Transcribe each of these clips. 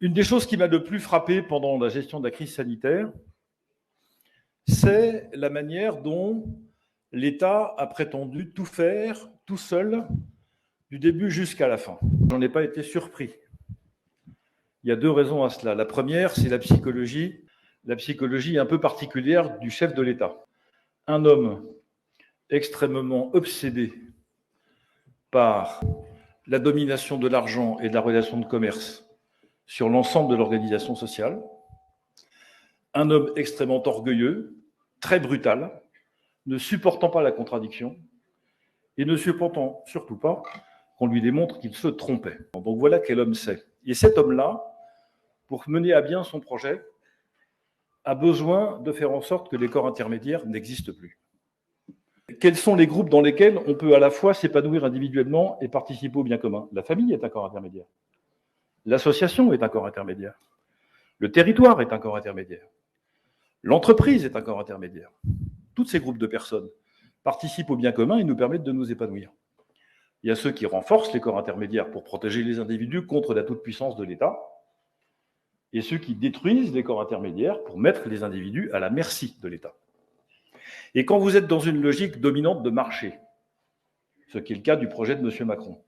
Une des choses qui m'a le plus frappé pendant la gestion de la crise sanitaire, c'est la manière dont l'État a prétendu tout faire, tout seul, du début jusqu'à la fin. J'en ai pas été surpris. Il y a deux raisons à cela. La première, c'est la psychologie un peu particulière du chef de l'État. Un homme extrêmement obsédé par la domination de l'argent et de la relation de commerce sur l'ensemble de l'organisation sociale. Un homme extrêmement orgueilleux, très brutal, ne supportant pas la contradiction et ne supportant surtout pas qu'on lui démontre qu'il se trompait. Donc voilà quel homme c'est. Et cet homme-là, pour mener à bien son projet, a besoin de faire en sorte que les corps intermédiaires n'existent plus. Quels sont les groupes dans lesquels on peut à la fois s'épanouir individuellement et participer au bien commun? La famille est un corps intermédiaire. L'association est un corps intermédiaire. Le territoire est un corps intermédiaire. L'entreprise est un corps intermédiaire. Tous ces groupes de personnes participent au bien commun et nous permettent de nous épanouir. Il y a ceux qui renforcent les corps intermédiaires pour protéger les individus contre la toute-puissance de l'État, et ceux qui détruisent les corps intermédiaires pour mettre les individus à la merci de l'État. Et quand vous êtes dans une logique dominante de marché, ce qui est le cas du projet de M. Macron,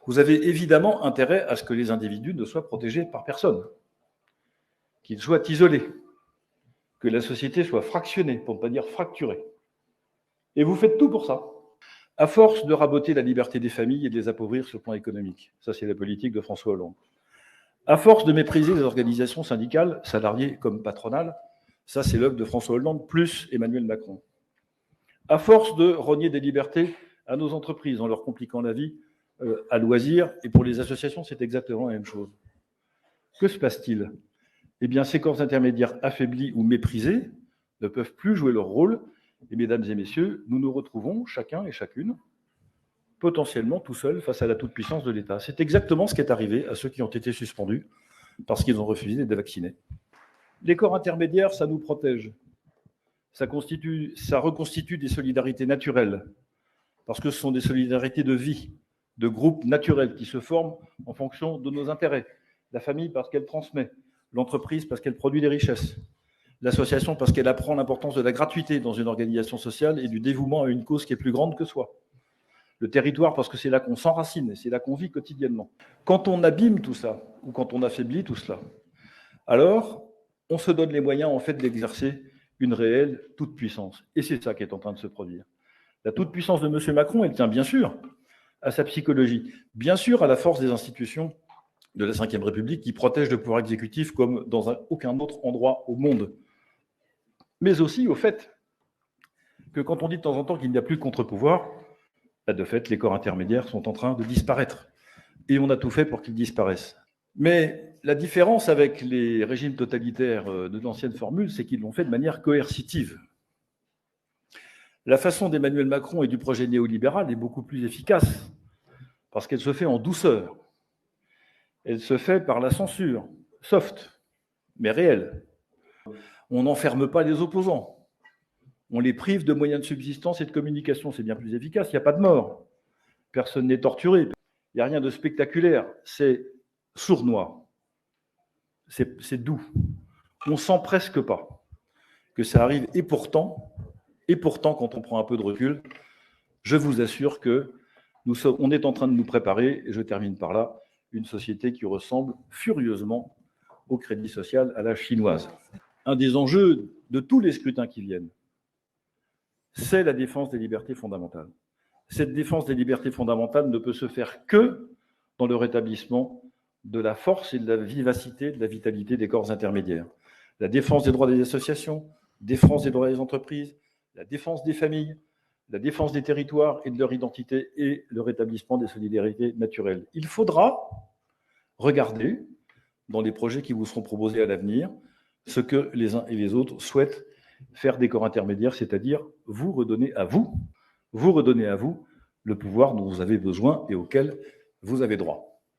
vous avez évidemment intérêt à ce que les individus ne soient protégés par personne, qu'ils soient isolés, que la société soit fractionnée, pour ne pas dire fracturée. Et vous faites tout pour ça. À force de raboter la liberté des familles et de les appauvrir sur le plan économique, ça c'est la politique de François Hollande. À force de mépriser les organisations syndicales, salariées comme patronales, ça c'est l'œuvre de François Hollande plus Emmanuel Macron. À force de rogner des libertés à nos entreprises en leur compliquant la vie à loisir, et pour les associations c'est exactement la même chose. Que se passe-t-il? Eh bien, ces corps intermédiaires affaiblis ou méprisés ne peuvent plus jouer leur rôle. Et mesdames et messieurs, nous nous retrouvons, chacun et chacune, potentiellement tout seuls face à la toute-puissance de l'État. C'est exactement ce qui est arrivé à ceux qui ont été suspendus parce qu'ils ont refusé d'être vaccinés. Les corps intermédiaires, ça nous protège. Ça reconstitue des solidarités naturelles, parce que ce sont des solidarités de vie, de groupes naturels qui se forment en fonction de nos intérêts. La famille parce qu'elle transmet, l'entreprise parce qu'elle produit des richesses, l'association parce qu'elle apprend l'importance de la gratuité dans une organisation sociale et du dévouement à une cause qui est plus grande que soi. Le territoire parce que c'est là qu'on s'enracine et c'est là qu'on vit quotidiennement. Quand on abîme tout ça, ou quand on affaiblit tout cela, alors on se donne les moyens en fait d'exercer une réelle toute-puissance. Et c'est ça qui est en train de se produire. La toute-puissance de M. Macron, elle tient bien sûr à sa psychologie, bien sûr à la force des institutions de la Ve République qui protègent le pouvoir exécutif comme dans aucun autre endroit au monde, mais aussi au fait que quand on dit de temps en temps qu'il n'y a plus de contre-pouvoir, de fait, les corps intermédiaires sont en train de disparaître. Et on a tout fait pour qu'ils disparaissent. Mais la différence avec les régimes totalitaires de l'ancienne formule, c'est qu'ils l'ont fait de manière coercitive. La façon d'Emmanuel Macron et du projet néolibéral est beaucoup plus efficace, parce qu'elle se fait en douceur. Elle se fait par la censure, soft, mais réelle. On n'enferme pas les opposants. On les prive de moyens de subsistance et de communication. C'est bien plus efficace. Il n'y a pas de mort. Personne n'est torturé. Il n'y a rien de spectaculaire. C'est sournois. C'est doux. On sent presque pas que ça arrive. Et pourtant, quand on prend un peu de recul, je vous assure que on est en train de nous préparer, et je termine par là, une société qui ressemble furieusement au crédit social à la chinoise. Un des enjeux de tous les scrutins qui viennent, c'est la défense des libertés fondamentales. Cette défense des libertés fondamentales ne peut se faire que dans le rétablissement de la force et de la vivacité, de la vitalité des corps intermédiaires. La défense des droits des associations, la défense des droits des entreprises, la défense des familles, la défense des territoires et de leur identité et le rétablissement des solidarités naturelles. Il faudra regarder, dans les projets qui vous seront proposés à l'avenir, ce que les uns et les autres souhaitent faire des corps intermédiaires, c'est-à-dire vous redonner à vous le pouvoir dont vous avez besoin et auquel vous avez droit.